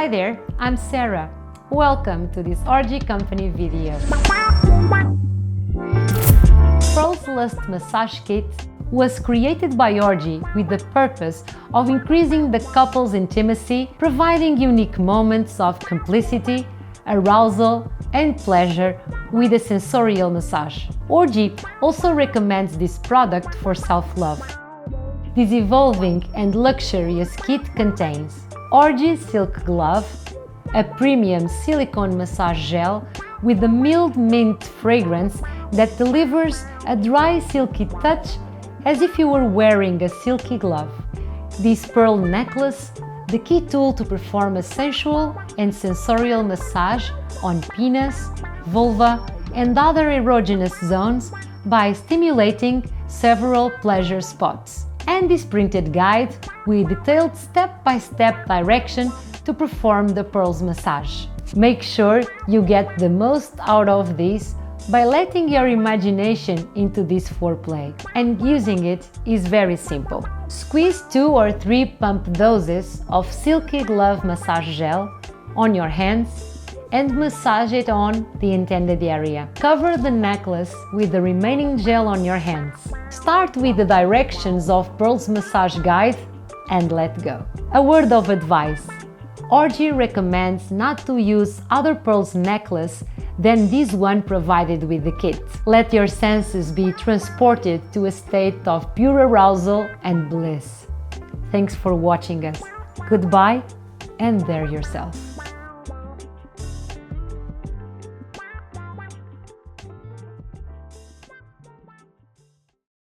Hi there, I'm Sarah. Welcome to this Orgie company video. Pearl's Lust Massage Kit was created by Orgie with the purpose of increasing the couple's intimacy, providing unique moments of complicity, arousal, and pleasure with a sensorial massage. Orgie also recommends this product for self-love. This evolving and luxurious kit contains Orgie Silk Glove, a premium silicone massage gel with a mild mint fragrance that delivers a dry, silky touch as if you were wearing a silky glove. This pearl necklace, the key tool to perform a sensual and sensorial massage on penis, vulva, and other erogenous zones by stimulating several pleasure spots. And this printed guide with detailed step-by-step direction to perform the pearls massage. Make sure you get the most out of this by letting your imagination into this foreplay. And using it is very simple. Squeeze 2 or 3 pump doses of Silky Glove massage gel on your hands and massage it on the intended area. Cover the necklace with the remaining gel on your hands. Start with the directions of Pearl's massage guide and let go. A word of advice. Orgie recommends not to use other Pearl's necklace than this one provided with the kit. Let your senses be transported to a state of pure arousal and bliss. Thanks for watching us. Goodbye and dare yourself.